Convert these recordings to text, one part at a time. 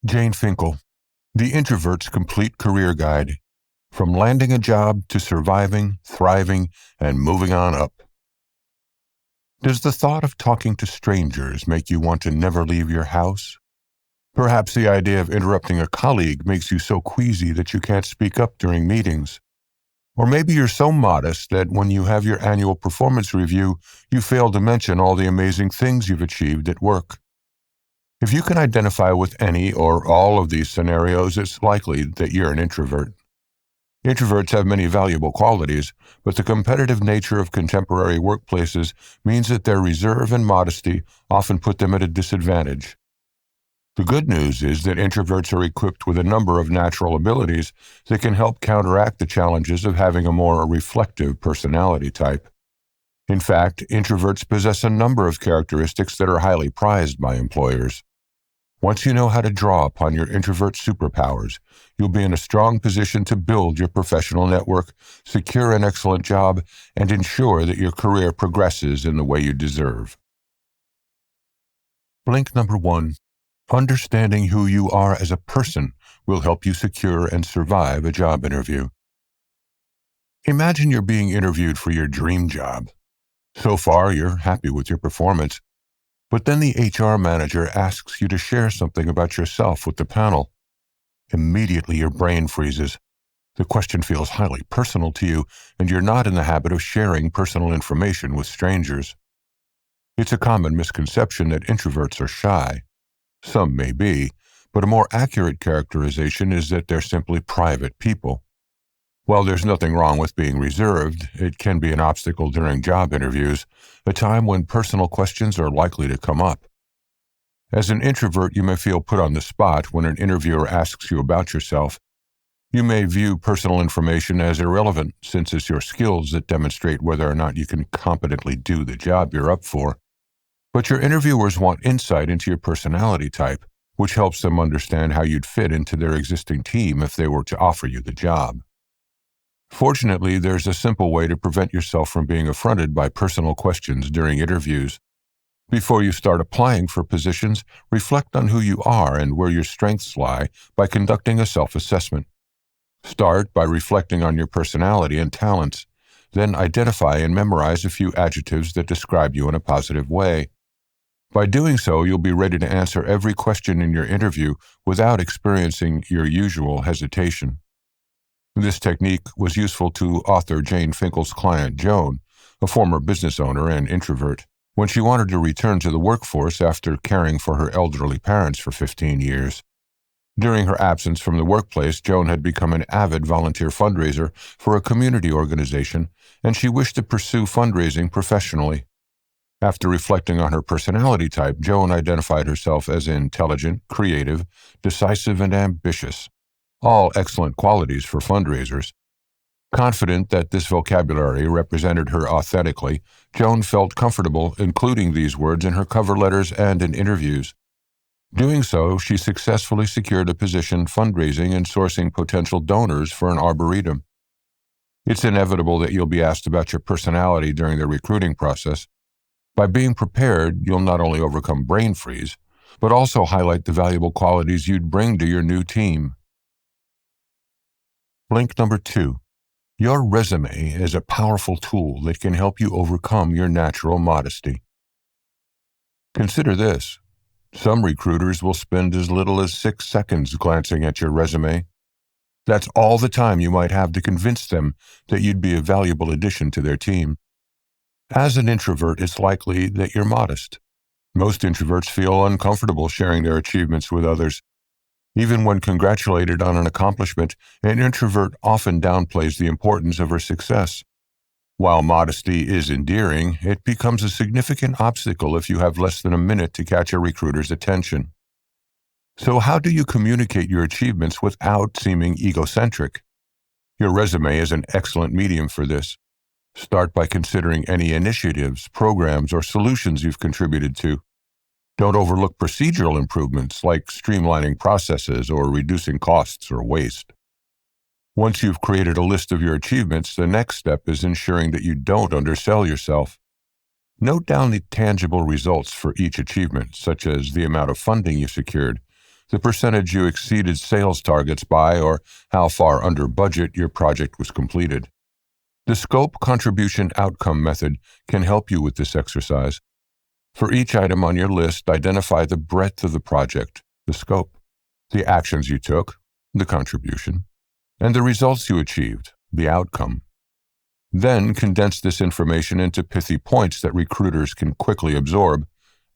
Jane Finkle, The Introvert's Complete Career Guide, From Landing a Job to Surviving, Thriving, and Moving on Up. Does the thought of talking to strangers make you want to never leave your house? Perhaps the idea of interrupting a colleague makes you so queasy that you can't speak up during meetings. Or maybe you're so modest that when you have your annual performance review, you fail to mention all the amazing things you've achieved at work. If you can identify with any or all of these scenarios, it's likely that you're an introvert. Introverts have many valuable qualities, but the competitive nature of contemporary workplaces means that their reserve and modesty often put them at a disadvantage. The good news is that introverts are equipped with a number of natural abilities that can help counteract the challenges of having a more reflective personality type. In fact, introverts possess a number of characteristics that are highly prized by employers. Once you know how to draw upon your introvert superpowers, you'll be in a strong position to build your professional network, secure an excellent job, and ensure that your career progresses in the way you deserve. Blink number 1. Understanding who you are as a person will help you secure and survive a job interview. Imagine you're being interviewed for your dream job. So far, you're happy with your performance. But then the HR manager asks you to share something about yourself with the panel. Immediately your brain freezes. The question feels highly personal to you, and you're not in the habit of sharing personal information with strangers. It's a common misconception that introverts are shy. Some may be, but a more accurate characterization is that they're simply private people. While there's nothing wrong with being reserved, it can be an obstacle during job interviews, a time when personal questions are likely to come up. As an introvert, you may feel put on the spot when an interviewer asks you about yourself. You may view personal information as irrelevant, since it's your skills that demonstrate whether or not you can competently do the job you're up for. But your interviewers want insight into your personality type, which helps them understand how you'd fit into their existing team if they were to offer you the job. Fortunately, there's a simple way to prevent yourself from being affronted by personal questions during interviews. Before you start applying for positions, reflect on who you are and where your strengths lie by conducting a self-assessment. Start by reflecting on your personality and talents. Then identify and memorize a few adjectives that describe you in a positive way. By doing so, you'll be ready to answer every question in your interview without experiencing your usual hesitation. This technique was useful to author Jane Finkle's client, Joan, a former business owner and introvert, when she wanted to return to the workforce after caring for her elderly parents for 15 years. During her absence from the workplace, Joan had become an avid volunteer fundraiser for a community organization, and she wished to pursue fundraising professionally. After reflecting on her personality type, Joan identified herself as intelligent, creative, decisive, and ambitious. All excellent qualities for fundraisers. Confident that this vocabulary represented her authentically, Joan felt comfortable including these words in her cover letters and in interviews. Doing so, she successfully secured a position fundraising and sourcing potential donors for an arboretum. It's inevitable that you'll be asked about your personality during the recruiting process. By being prepared, you'll not only overcome brain freeze, but also highlight the valuable qualities you'd bring to your new team. Blink number 2. Your resume is a powerful tool that can help you overcome your natural modesty. Consider this. Some recruiters will spend as little as 6 seconds glancing at your resume. That's all the time you might have to convince them that you'd be a valuable addition to their team. As an introvert, it's likely that you're modest. Most introverts feel uncomfortable sharing their achievements with others. Even when congratulated on an accomplishment, an introvert often downplays the importance of her success. While modesty is endearing, it becomes a significant obstacle if you have less than a minute to catch a recruiter's attention. So how do you communicate your achievements without seeming egocentric? Your resume is an excellent medium for this. Start by considering any initiatives, programs, or solutions you've contributed to. Don't overlook procedural improvements like streamlining processes or reducing costs or waste. Once you've created a list of your achievements, the next step is ensuring that you don't undersell yourself. Note down the tangible results for each achievement, such as the amount of funding you secured, the percentage you exceeded sales targets by, or how far under budget your project was completed. The scope contribution outcome method can help you with this exercise. For each item on your list, identify the breadth of the project, the scope, the actions you took, the contribution, and the results you achieved, the outcome. Then condense this information into pithy points that recruiters can quickly absorb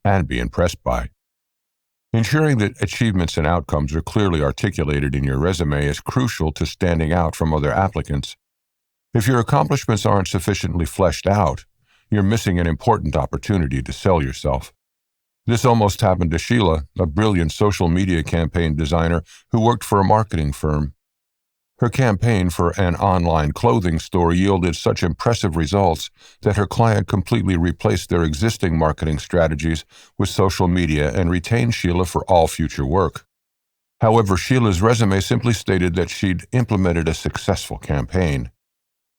and be impressed by. Ensuring that achievements and outcomes are clearly articulated in your resume is crucial to standing out from other applicants. If your accomplishments aren't sufficiently fleshed out, you're missing an important opportunity to sell yourself. This almost happened to Sheila, a brilliant social media campaign designer who worked for a marketing firm. Her campaign for an online clothing store yielded such impressive results that her client completely replaced their existing marketing strategies with social media and retained Sheila for all future work. However, Sheila's resume simply stated that she'd implemented a successful campaign.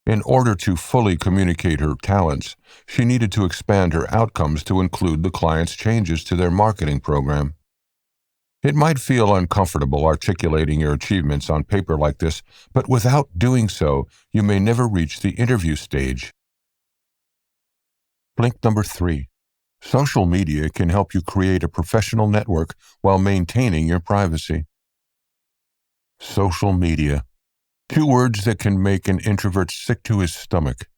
In order to fully communicate her talents, she needed to expand her outcomes to include the client's changes to their marketing program. It might feel uncomfortable articulating your achievements on paper like this, but without doing so, you may never reach the interview stage. Blink number 3. Social media can help you create a professional network while maintaining your privacy. Social media. 2 words that can make an introvert sick to his stomach.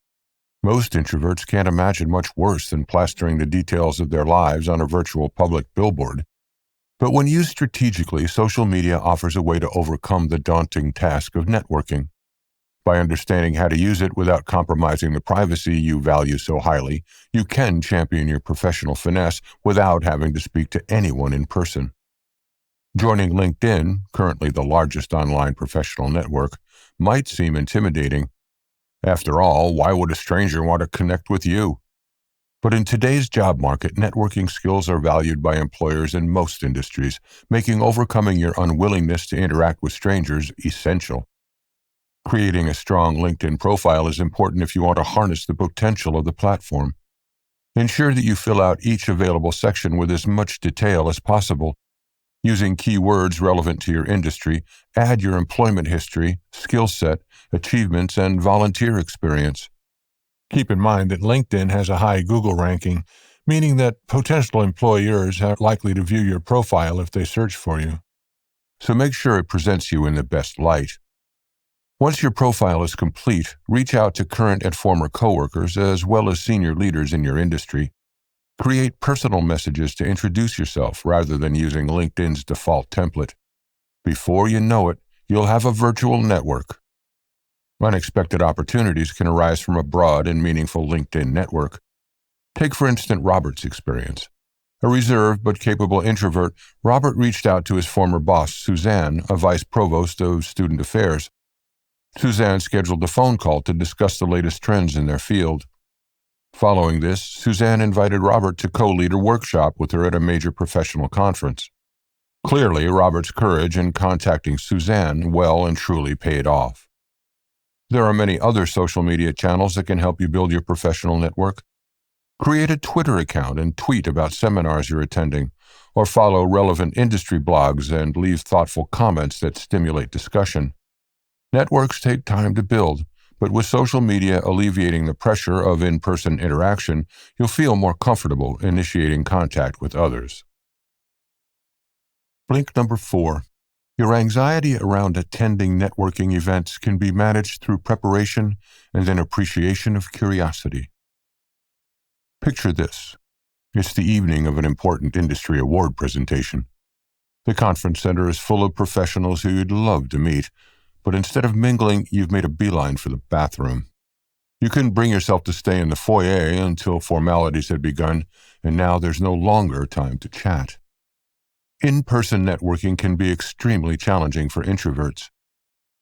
Most introverts can't imagine much worse than plastering the details of their lives on a virtual public billboard. But when used strategically, social media offers a way to overcome the daunting task of networking. By understanding how to use it without compromising the privacy you value so highly, you can champion your professional finesse without having to speak to anyone in person. Joining LinkedIn, currently the largest online professional network, might seem intimidating. After all, why would a stranger want to connect with you? But in today's job market, networking skills are valued by employers in most industries, making overcoming your unwillingness to interact with strangers essential. Creating a strong LinkedIn profile is important if you want to harness the potential of the platform. Ensure that you fill out each available section with as much detail as possible. Using keywords relevant to your industry, add your employment history, skill set, achievements, and volunteer experience. Keep in mind that LinkedIn has a high Google ranking, meaning that potential employers are likely to view your profile if they search for you. So make sure it presents you in the best light. Once your profile is complete, reach out to current and former coworkers as well as senior leaders in your industry. Create personal messages to introduce yourself rather than using LinkedIn's default template. Before you know it, you'll have a virtual network. Unexpected opportunities can arise from a broad and meaningful LinkedIn network. Take, for instance, Robert's experience. A reserved but capable introvert, Robert reached out to his former boss, Suzanne, a vice provost of student affairs. Suzanne scheduled a phone call to discuss the latest trends in their field. Following this, Suzanne invited Robert to co-lead a workshop with her at a major professional conference. Clearly, Robert's courage in contacting Suzanne well and truly paid off. There are many other social media channels that can help you build your professional network. Create a Twitter account and tweet about seminars you're attending, or follow relevant industry blogs and leave thoughtful comments that stimulate discussion. Networks take time to build, but with social media alleviating the pressure of in-person interaction, you'll feel more comfortable initiating contact with others. Blink number 4. Your anxiety around attending networking events can be managed through preparation and an appreciation of curiosity. Picture this. It's the evening of an important industry award presentation. The conference center is full of professionals who you'd love to meet, but instead of mingling, you've made a beeline for the bathroom. You couldn't bring yourself to stay in the foyer until formalities had begun, and now there's no longer time to chat. In-person networking can be extremely challenging for introverts.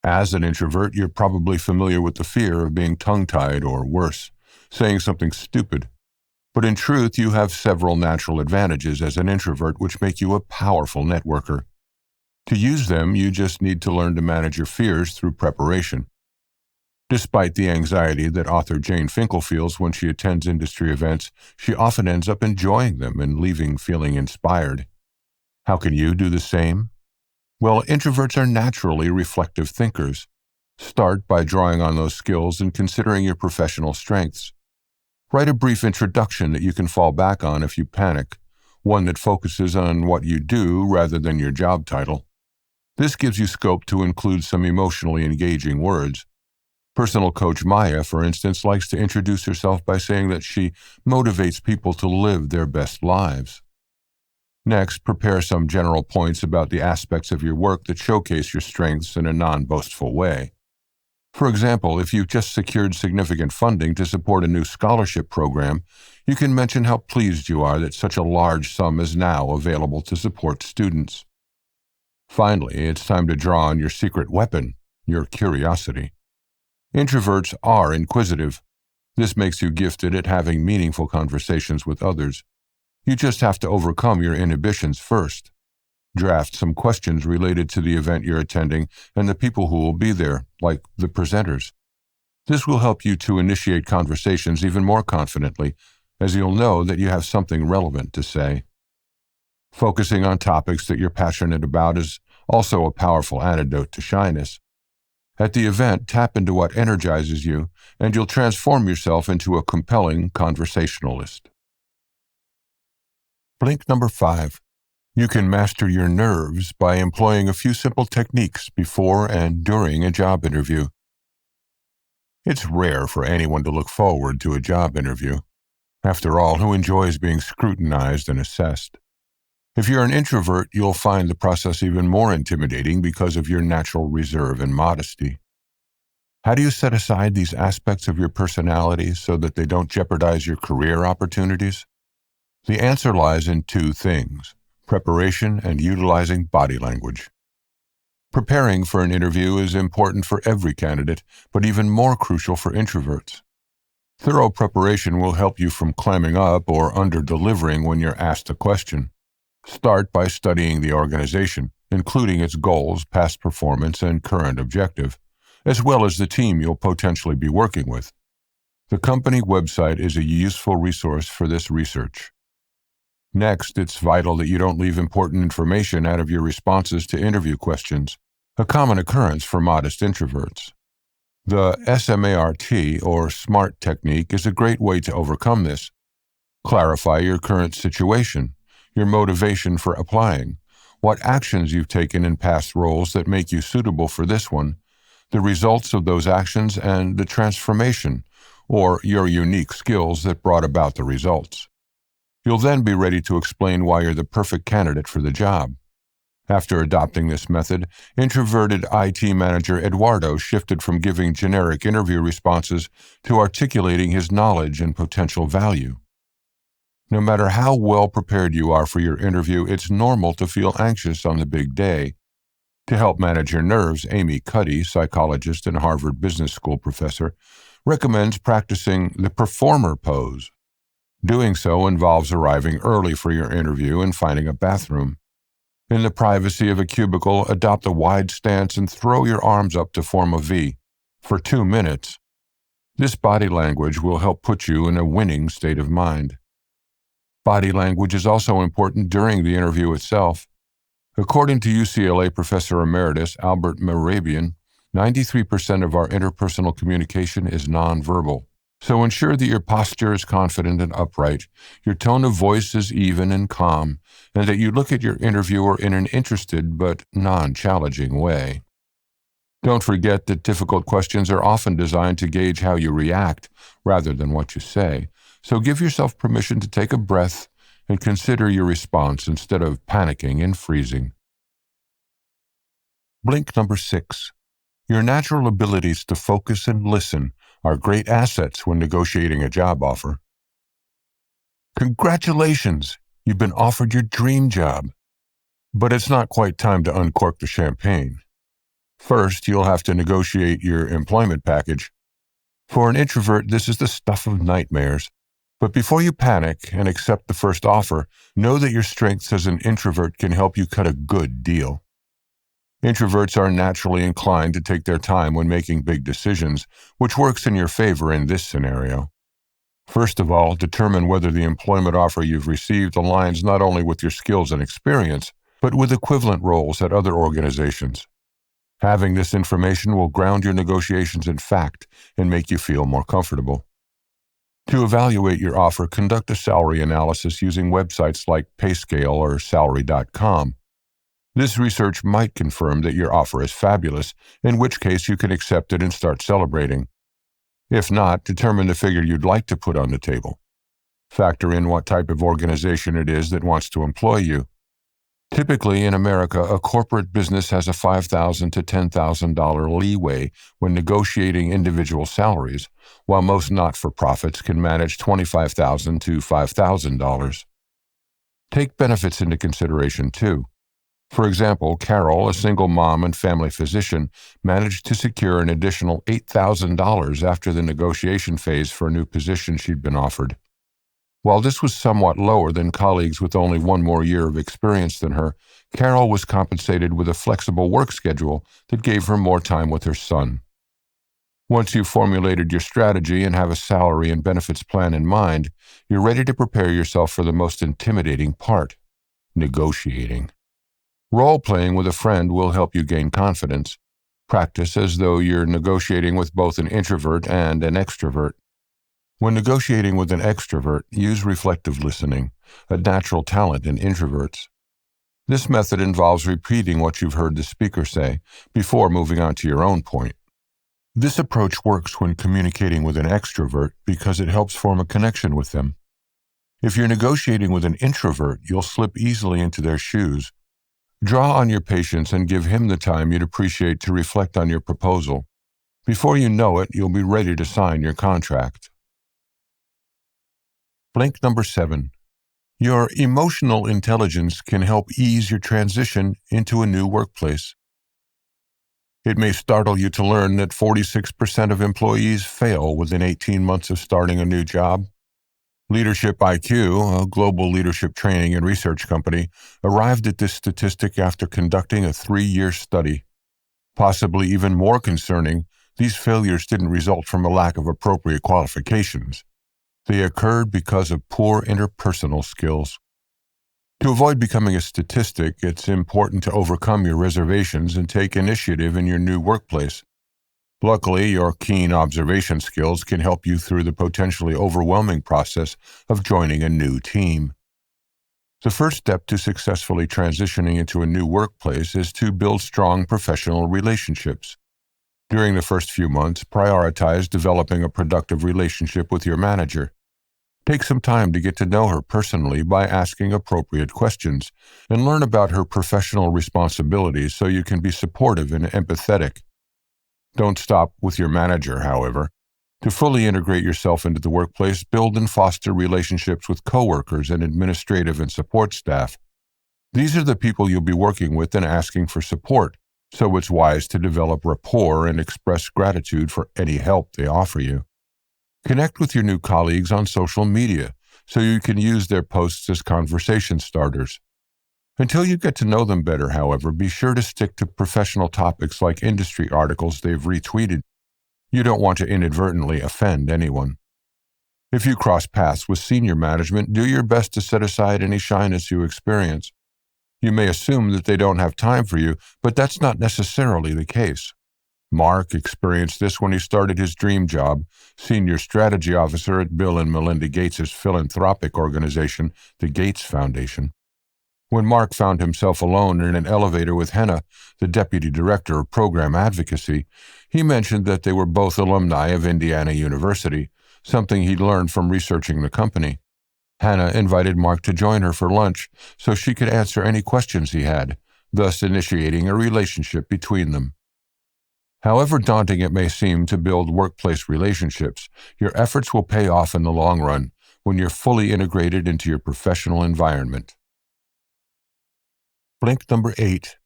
As an introvert, you're probably familiar with the fear of being tongue-tied or worse, saying something stupid. But in truth, you have several natural advantages as an introvert which make you a powerful networker. To use them, you just need to learn to manage your fears through preparation. Despite the anxiety that author Jane Finkle feels when she attends industry events, she often ends up enjoying them and leaving feeling inspired. How can you do the same? Well, introverts are naturally reflective thinkers. Start by drawing on those skills and considering your professional strengths. Write a brief introduction that you can fall back on if you panic, one that focuses on what you do rather than your job title. This gives you scope to include some emotionally engaging words. Personal coach Maya, for instance, likes to introduce herself by saying that she motivates people to live their best lives. Next, prepare some general points about the aspects of your work that showcase your strengths in a non-boastful way. For example, if you've just secured significant funding to support a new scholarship program, you can mention how pleased you are that such a large sum is now available to support students. Finally, it's time to draw on your secret weapon, your curiosity. Introverts are inquisitive. This makes you gifted at having meaningful conversations with others. You just have to overcome your inhibitions first. Draft some questions related to the event you're attending and the people who will be there, like the presenters. This will help you to initiate conversations even more confidently, as you'll know that you have something relevant to say. Focusing on topics that you're passionate about is also a powerful antidote to shyness. At the event, tap into what energizes you, and you'll transform yourself into a compelling conversationalist. Blink number 5. You can master your nerves by employing a few simple techniques before and during a job interview. It's rare for anyone to look forward to a job interview. After all, who enjoys being scrutinized and assessed? If you're an introvert, you'll find the process even more intimidating because of your natural reserve and modesty. How do you set aside these aspects of your personality so that they don't jeopardize your career opportunities? The answer lies in 2 things: preparation and utilizing body language. Preparing for an interview is important for every candidate, but even more crucial for introverts. Thorough preparation will help you from clamming up or under-delivering when you're asked a question. Start by studying the organization, including its goals, past performance, and current objective, as well as the team you'll potentially be working with. The company website is a useful resource for this research. Next, it's vital that you don't leave important information out of your responses to interview questions, a common occurrence for modest introverts. The SMART, or SMART technique, is a great way to overcome this. Clarify your current situation, your motivation for applying, what actions you've taken in past roles that make you suitable for this one, the results of those actions, and the transformation, or your unique skills that brought about the results. You'll then be ready to explain why you're the perfect candidate for the job. After adopting this method, introverted IT manager Eduardo shifted from giving generic interview responses to articulating his knowledge and potential value. No matter how well prepared you are for your interview, it's normal to feel anxious on the big day. To help manage your nerves, Amy Cuddy, psychologist and Harvard Business School professor, recommends practicing the performer pose. Doing so involves arriving early for your interview and finding a bathroom. In the privacy of a cubicle, adopt a wide stance and throw your arms up to form a V for 2 minutes. This body language will help put you in a winning state of mind. Body language is also important during the interview itself. According to UCLA Professor Emeritus Albert Mehrabian, 93% of our interpersonal communication is nonverbal. So ensure that your posture is confident and upright, your tone of voice is even and calm, and that you look at your interviewer in an interested but non-challenging way. Don't forget that difficult questions are often designed to gauge how you react rather than what you say, so give yourself permission to take a breath and consider your response instead of panicking and freezing. Blink number 6. Your natural abilities to focus and listen are great assets when negotiating a job offer. Congratulations! You've been offered your dream job. But it's not quite time to uncork the champagne. First, you'll have to negotiate your employment package. For an introvert, this is the stuff of nightmares. But before you panic and accept the first offer, know that your strengths as an introvert can help you cut a good deal. Introverts are naturally inclined to take their time when making big decisions, which works in your favor in this scenario. First of all, determine whether the employment offer you've received aligns not only with your skills and experience, but with equivalent roles at other organizations. Having this information will ground your negotiations in fact and make you feel more comfortable. To evaluate your offer, conduct a salary analysis using websites like Payscale or Salary.com. This research might confirm that your offer is fabulous, in which case you can accept it and start celebrating. If not, determine the figure you'd like to put on the table. Factor in what type of organization it is that wants to employ you. Typically, in America, a corporate business has a $5,000 to $10,000 leeway when negotiating individual salaries, while most not-for-profits can manage $25,000 to $5,000. Take benefits into consideration, too. For example, Carol, a single mom and family physician, managed to secure an additional $8,000 after the negotiation phase for a new position she'd been offered. While this was somewhat lower than colleagues with only one more year of experience than her, Carol was compensated with a flexible work schedule that gave her more time with her son. Once you've formulated your strategy and have a salary and benefits plan in mind, you're ready to prepare yourself for the most intimidating part: negotiating. Role-playing with a friend will help you gain confidence. Practice as though you're negotiating with both an introvert and an extrovert. When negotiating with an extrovert, use reflective listening, a natural talent in introverts. This method involves repeating what you've heard the speaker say before moving on to your own point. This approach works when communicating with an extrovert because it helps form a connection with them. If you're negotiating with an introvert, you'll slip easily into their shoes. Draw on your patience and give him the time you'd appreciate to reflect on your proposal. Before you know it, you'll be ready to sign your contract. Blink number 7. Your emotional intelligence can help ease your transition into a new workplace. It may startle you to learn that 46% of employees fail within 18 months of starting a new job. Leadership IQ, a global leadership training and research company, arrived at this statistic after conducting a 3-year study. Possibly even more concerning, these failures didn't result from a lack of appropriate qualifications. They occurred because of poor interpersonal skills. To avoid becoming a statistic, it's important to overcome your reservations and take initiative in your new workplace. Luckily, your keen observation skills can help you through the potentially overwhelming process of joining a new team. The first step to successfully transitioning into a new workplace is to build strong professional relationships. During the first few months, prioritize developing a productive relationship with your manager. Take some time to get to know her personally by asking appropriate questions and learn about her professional responsibilities so you can be supportive and empathetic. Don't stop with your manager, however. To fully integrate yourself into the workplace, build and foster relationships with coworkers and administrative and support staff. These are the people you'll be working with and asking for support, so it's wise to develop rapport and express gratitude for any help they offer you. Connect with your new colleagues on social media so you can use their posts as conversation starters. Until you get to know them better, however, be sure to stick to professional topics like industry articles they've retweeted. You don't want to inadvertently offend anyone. If you cross paths with senior management, do your best to set aside any shyness you experience. You may assume that they don't have time for you, but that's not necessarily the case. Mark experienced this when he started his dream job, senior strategy officer at Bill and Melinda Gates' philanthropic organization, the Gates Foundation. When Mark found himself alone in an elevator with Henna, the deputy director of program advocacy, he mentioned that they were both alumni of Indiana University, something he'd learned from researching the company. Hannah invited Mark to join her for lunch so she could answer any questions he had, thus initiating a relationship between them. However daunting it may seem to build workplace relationships, your efforts will pay off in the long run when you're fully integrated into your professional environment. Blink number 8.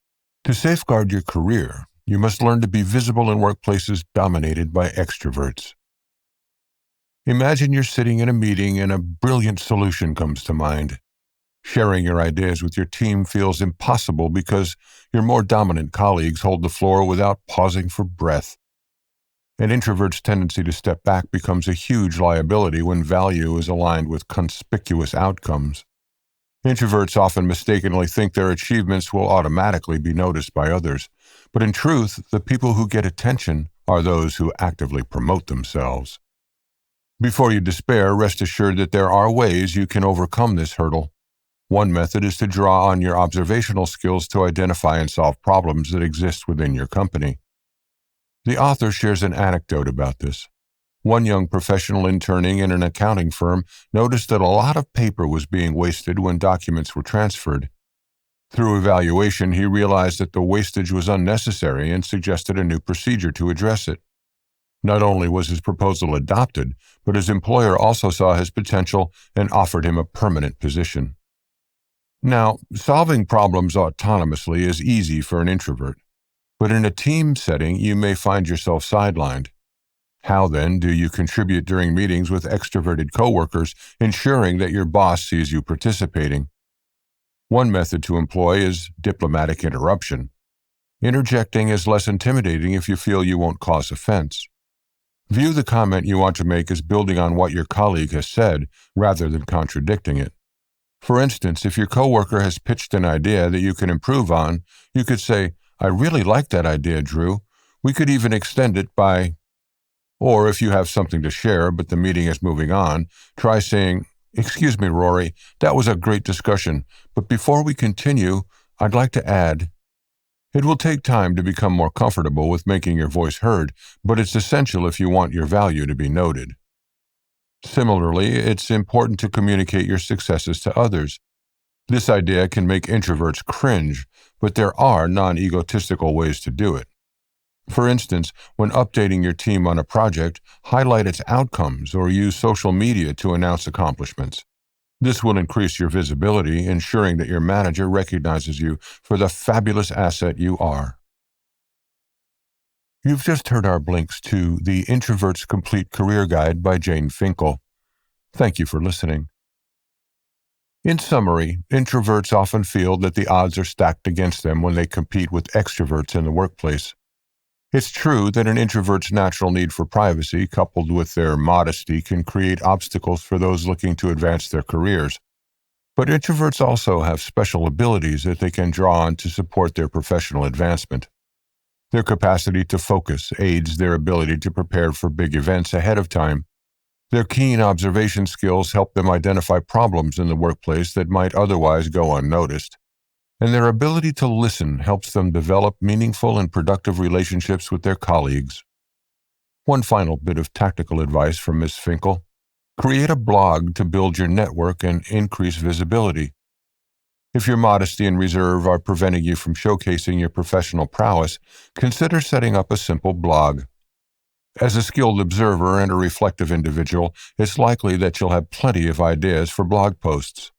To safeguard your career, you must learn to be visible in workplaces dominated by extroverts. Imagine you're sitting in a meeting and a brilliant solution comes to mind. Sharing your ideas with your team feels impossible because your more dominant colleagues hold the floor without pausing for breath. An introvert's tendency to step back becomes a huge liability when value is aligned with conspicuous outcomes. Introverts often mistakenly think their achievements will automatically be noticed by others, but in truth, the people who get attention are those who actively promote themselves. Before you despair, rest assured that there are ways you can overcome this hurdle. One method is to draw on your observational skills to identify and solve problems that exist within your company. The author shares an anecdote about this. One young professional interning in an accounting firm noticed that a lot of paper was being wasted when documents were transferred. Through evaluation, he realized that the wastage was unnecessary and suggested a new procedure to address it. Not only was his proposal adopted, but his employer also saw his potential and offered him a permanent position. Now, solving problems autonomously is easy for an introvert, but in a team setting, you may find yourself sidelined. How then do you contribute during meetings with extroverted coworkers, ensuring that your boss sees you participating? One method to employ is diplomatic interruption. Interjecting is less intimidating if you feel you won't cause offense. View the comment you want to make as building on what your colleague has said, rather than contradicting it. For instance, if your coworker has pitched an idea that you can improve on, you could say, "I really like that idea, Drew. We could even extend it by..." Or if you have something to share but the meeting is moving on, try saying, "Excuse me, Rory, that was a great discussion, but before we continue, I'd like to add..." It will take time to become more comfortable with making your voice heard, but it's essential if you want your value to be noted. Similarly, it's important to communicate your successes to others. This idea can make introverts cringe, but there are non-egotistical ways to do it. For instance, when updating your team on a project, highlight its outcomes or use social media to announce accomplishments. This will increase your visibility, ensuring that your manager recognizes you for the fabulous asset you are. You've just heard our links to The Introvert's Complete Career Guide by Jane Finkle. Thank you for listening. In summary, introverts often feel that the odds are stacked against them when they compete with extroverts in the workplace. It's true that an introvert's natural need for privacy, coupled with their modesty, can create obstacles for those looking to advance their careers. But introverts also have special abilities that they can draw on to support their professional advancement. Their capacity to focus aids their ability to prepare for big events ahead of time. Their keen observation skills help them identify problems in the workplace that might otherwise go unnoticed. And their ability to listen helps them develop meaningful and productive relationships with their colleagues. One final bit of tactical advice from Ms. Finkle. Create a blog to build your network and increase visibility. If your modesty and reserve are preventing you from showcasing your professional prowess, consider setting up a simple blog. As a skilled observer and a reflective individual, it's likely that you'll have plenty of ideas for blog posts.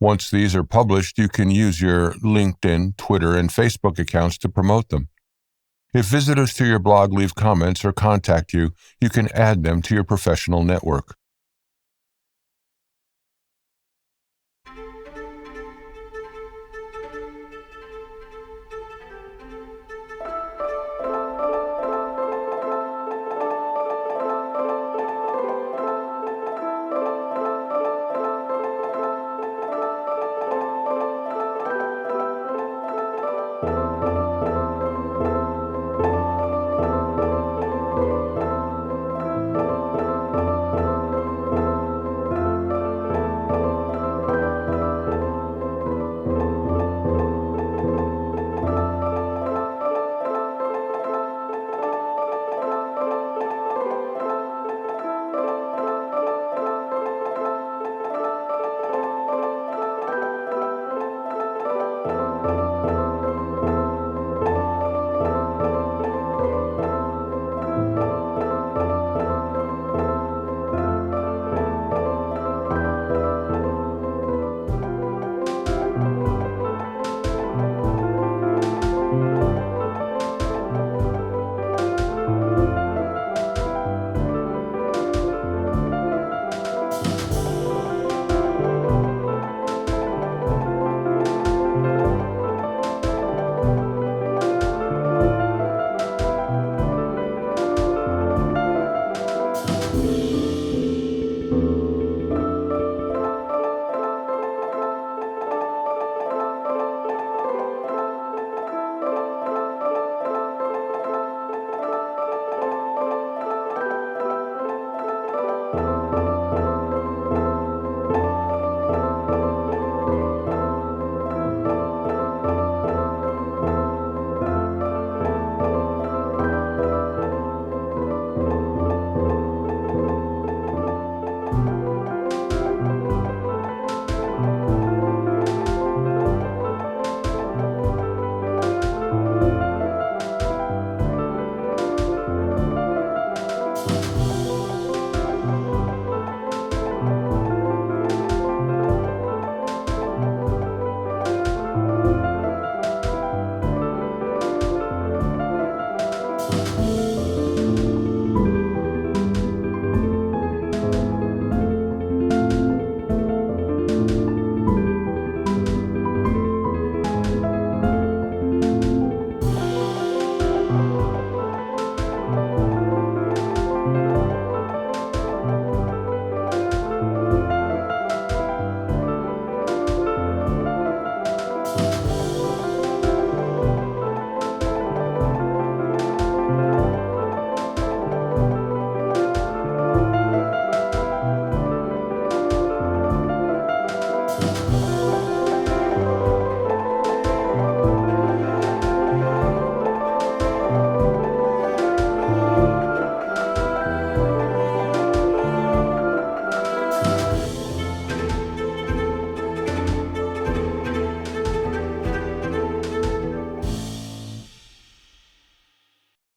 Once these are published, you can use your LinkedIn, Twitter, and Facebook accounts to promote them. If visitors to your blog leave comments or contact you, you can add them to your professional network.